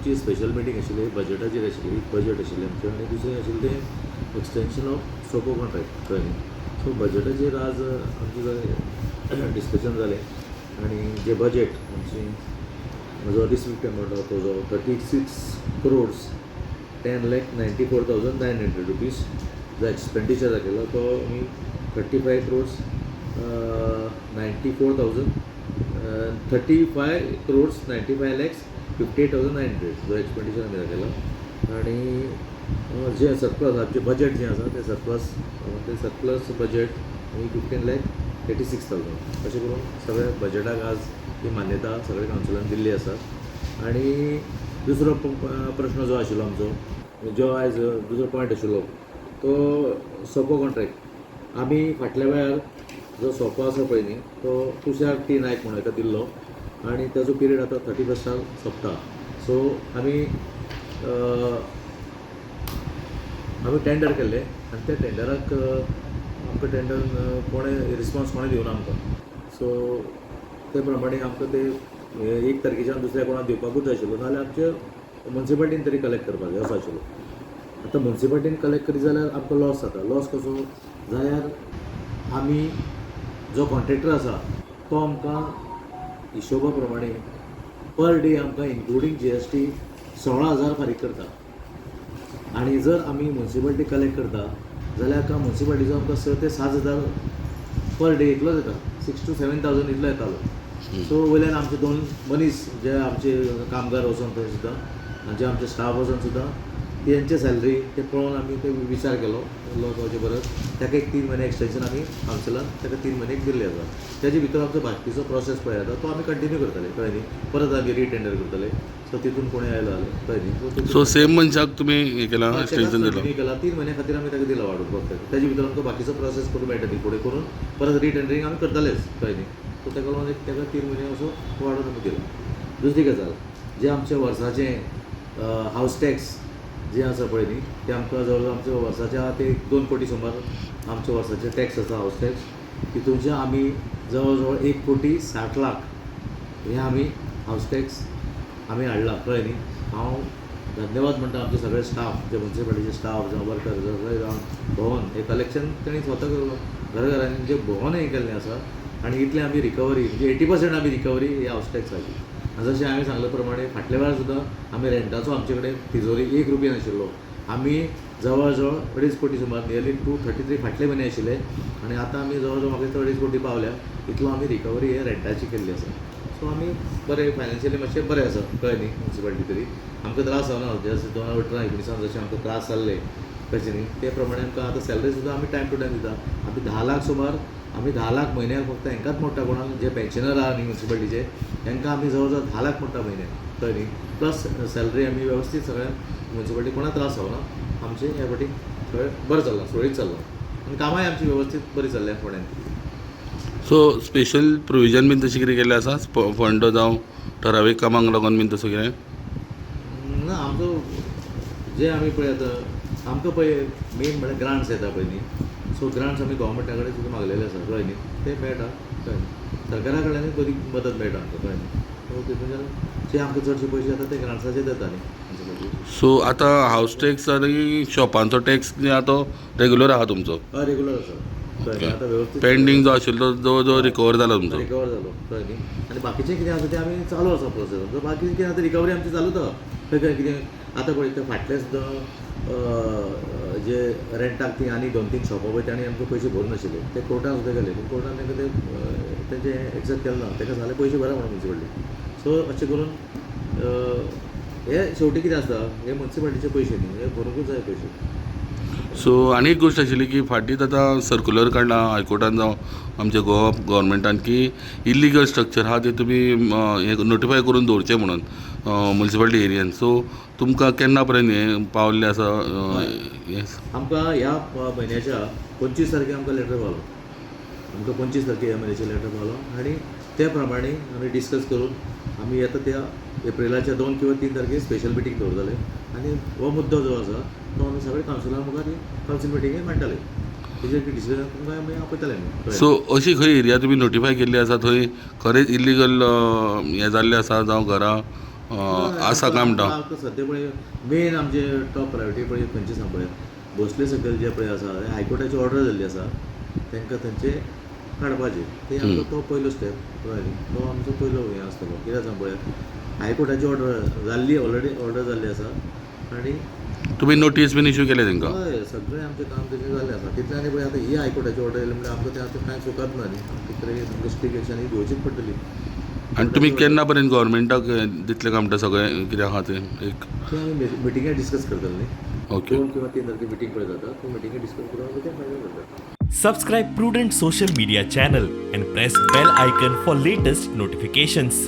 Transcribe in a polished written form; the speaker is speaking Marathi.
आमची स्पेशल मिटींग आशिल्ली बजेटाचेर आशिल्ली बजेट आशिल्लें आमचें आनी दुसरें आशिल्लें तें एक्सटेंशन ऑफ सोको कॉन्ट्रॅक्ट कळ्ळें न्ही. सो बजेटाचेर आज आमचें डिस्कशन जालें आनी जे बजेट आमची म्हजो डिस्ट्रिक्ट अमावंट तो जो 36 crores 10,94,900 rupees जो एक्सपेंडिचर दाखयलो तो आमी 35 crores 95 lakhs 58,900 जो एक्सपेंडिचर आमी दाखयला आनी जे सरप्लस आमचें बजेट जें आसा तें सरप्लस बजेट आमी 15,86,000 अशें करून सगळ्या बजेटाक आज ही मान्यता सगळ्या कावन्सिलान दिल्ली आसा. आनी दुसरो प्रश्न जो आशिल्लो आमचो जो आयज दुसरो पॉयंट आशिल्लो तो सोको कॉन्ट्रॅक्ट आमी फाटल्या वेळार जो सोको आसा पळय न्ही तो तुषार टी नायक म्हणून एका दिल्लो आनी ताजो पिरियड आतां 31 सोंपता. सो आमी टेंडर केल्लें आनी त्या टेंडराक आमकां टेंडर कोणें रिस्पॉन्स कोणें दिवना आमकां. सो ते प्रमाणे आमकां ते 1 तारखेच्यान दुसऱ्या कोणाक दिवपाकूच जाय आशिल्लो नाजाल्यार आमचे मुन्सिपाल्टीन तरी कलेक्ट करपाक जाय असो आशिल्लो. आतां मुन्सिपाल्टीन कलेक्ट करीत जाल्यार आमकां लॉस जाता. लॉस कसो जाल्यार आमी जो कॉन्ट्रॅक्टर आसा तो आमकां हिशोबा प्रमाणे पर डे आमकां इन्क्लुडींग GST 16,000 फारीक करता. आनी जर आमी मुन्सिपाल्टी कलेक्ट करता जाल्यार मुन्सिपाल्टीचो आमकां 6 ते 7,000 पर डे एकलोच येता. 6 to 7,000 इतलो येतालो. सो वयल्यान आमचे 2 मनीस जे आमचे कामगार वचोन थंय सुद्दां जे आमचे स्टाफ वचोन सुद्दां तेंचे सॅलरी ते पळोवन आमी ते विचार केलो लॉस जावचे परस ताका एक 3 म्हयने एक्सटेंशन आमी कावन्सिलान ताका 3 म्हयने दिल्ले आसा. तेजे भितर आमचो बाकीचो प्रोसेस पळय आतां तो आमी कंटिन्यू करतले कळ्ळें न्ही. परत आमी रिटेंडर करतले. सो तितून कोणें आयलो जाल्यार कळ्ळें न्ही. सो सेम मनशाक तुमी हे केला एक्सटेंशन दिलो केला 3 म्हयने खातीर आमी ताका दिला वाडून फक्त तेजे भितर आमकां बाकीचो प्रोसेस करूं मेळटा न्ही फुडें करून परत रिटेंडरींग आमी करतलेच कळ्ळें न्ही. सो ताका लागून ताका 3 म्हयने असो वाडून आमी दिला. दुसरी गजाल जे आमचे वर्साचें हावस टॅक्स जे आसा पळय न्ही ते आमकां जवळ जवळ आमच्या वर्साच्या ते 2 कोटी सुमार आमच्या वर्साचे टॅक्स आसा हावस टॅक्स तितूनचे आमी जवळ जवळ 1,60,00,000 हे आमी हावस टॅक्स आमी हाडला कळ्ळें न्ही. हांव धन्यवाद म्हणटा आमचे सगळे स्टाफ जे मुन्सिपाल्टीचे स्टाफ जावं वर्कर सगळे जावन भोंवन हे कलेक्शन तेणी स्वता घराघरांनी जे भोंवन हें केल्लें आसा आनी इतलें आमी रिकवरी म्हणजे 80% आमी रिकवरी ही हावस टॅक्साची. जशें हांवें सांगले प्रमाणे फाटल्या वेळार सुद्दां आमी रेंटाचो आमचे कडेन तिजोरी 1 रुपया नाशिल्लो. आमी जवळ जवळ 2.5 कोटी सुमार नियरली 233 फाटले म्हयने आशिल्ले आनी आतां आमी जवळ जवळ म्हाका 2.5 कोटी पावल्या. इतलो आमी रिकवरी हे रेंटाची केल्ली आसा. सो आमी बरे फायनान्शियली मातशे बरे आसा कळ्ळें न्ही. मुन्सिपाल्टी तरी आमकां त्रास जावना. जशें 2018-19 जशें आमकां त्रास जाल्ले कशें न्ही ते प्रमाणे आमकां आतां सॅलरी सुद्दां आमी टायम टू टायम दिता. आमी 10 लाख सुमार आमी 10 लाख म्हयन्याक फक्त हेंकाच मोडटा कोणाक जे पेन्शनर आहा न्ही मुन्सिपाल्टीचे तांकां आमी जवळ जवळ 10 लाख मोडटा म्हयन्याक कळ्ळें न्ही. प्लस सॅलरी आमी वेवस्थीत सगळ्यांक मुन्सिपाल्टी कोणाक त्रास जावना. आमचें ह्या फावटी सगळें बरें चल्लां सुरळीत चल्लां आनी कामांय आमची वेवस्थीत बरी चल्ल्या फुडें. सो स्पेशल प्रोविजन बीन तशें कितें केल्लें आसा फंड जावं ठरावीक कामांक लागून बीन तसो कितें ना. आमचो जे आमी पळय आतां आमकां पळय मेन म्हळ्यार ग्रांट्स येता पळय न्ही. सो ग्रांट्स आमी गोवोरमेंटा कडेन सुद्दां मागलेले आसा कळ्ळें न्ही. ते मेळटा कळ्ळें न्ही. सरकारा कडल्यानूय बरी मदत मेळटा आमकां कळ्ळें न्ही. सो तितूंतल्यान जे आमकां चडशे पयशे येता ते ग्रांट्साचे येता न्ही. सो आतां हावस टॅक्स आनी शॉपांचो टॅक्स जे आहा तो रेगुलर आहा तुमचो रेगुलर आसा कळ्ळें. आतां वेवस्थीत पेंडींग जो आशिल्लो जो जो रिकवर जाला तुमचो रिकवर जालो कळ्ळें न्ही. आनी बाकीचें कितें आसा तें आमी चालू आसा प्रोसेस. बाकी कितें आतां रिकवरी आमची चालूच आहा. खंय कितें आतां पळय ते फाटले सुद्दां जे रेंटाक ती आनी 2-3 शॉपां पळय तांणी आमकां पयशे भरूंक नाशिल्ले ते कोर्टान सुद्दां गेले पूण कोर्टान तांकां ते तेंचें एक्सेप्ट केलें ना. ताका सांगलें पयशे भरा म्हणून मुन्सिपाल्टी. सो अशें करून हे शेवटी कितें आसता हे मुन्सिपाल्टीचे पयशे न्ही हे भरूंकूच जाय पयशे. सो आनी एक गोश्ट आशिल्ली की फाटींच आतां सर्क्युलर काडला हायकोर्टान जावं आमच्या गोवा गव्हर्मेंटान की इल्लिगल स्ट्रक्चर आहा ते तुमी हे नोटिफाय करून दवरचें म्हणून मुन्सिपाल्टी एरियेन. सो तुमकां केन्ना पर्यंत हें पावल्लें आसा येस आमकां ह्या म्हयन्याच्या 25 तारखेर आमकां लेटर पावलो. आमकां 25 तारखेर ह्या म्हयन्याचें लेटर पावलो आनी त्या प्रमाणे आमी डिस्कस करून आमी येता त्या एप्रिलाच्या 2 किंवा 3 तारखेर स्पेशल मिटींग दवरतले आनी हो मुद्दो जो आसा तो आमी सगळे कावन्सिलां मुखार कावन्सील मिटिंगेक मांडटले. तेजेर डिसिजन तुमकां आमी आपयतले. सो अशी खंय एरिया तुमी नोटिफाय केल्ली आसा थंय खरेंच इल्लिगल हें जाल्लें आसा जावं घरां आसा काय म्हणटा आतां सद्या पळय मेन आमचे टॉप प्रायोरिटी पळय खंयचे सांग पळय भोसले सकयल जे पळय आसा हायकोर्टाची ऑर्डर जाल्ली आसा तांकां थंयचे काडपाचे ते आमचो तो पयलो स्टेप कळ्ळें न्ही तो आमचो पयलो हें आसतलो कित्याक सांग पळय हायकोर्टाची ऑर्डर जाल्ली ऑलरेडी ऑर्डर जाल्ली आसा आनी तुमी नोटीस बीन इश्यू केले तांकां हय सगळें आमचें काम तेजें जाल्लें आसा तितलें आनी पळय आतां ही हायकोर्टाची ऑर्डर येयली म्हणजे आमकां तें आतां कांय चुकत ना न्ही आमकां तरी आमकां स्ट्रीक एक्शन ही घेवचीच पडटली आनी तुमी केन्ना पर्यंत गव्हर्मेंटाक दितले काय म्हणटा सगळें कितें आहा तें एक तें आमी मिटिंगेर डिस्कस करतले न्ही ओके 2 किंवा 3 तारखेर मिटींग पळय जाता तो मिटिंगेर डिस्कस करून आमी तें फायनल करता Subscribe Prudent social media channel and press bell icon for latest notifications.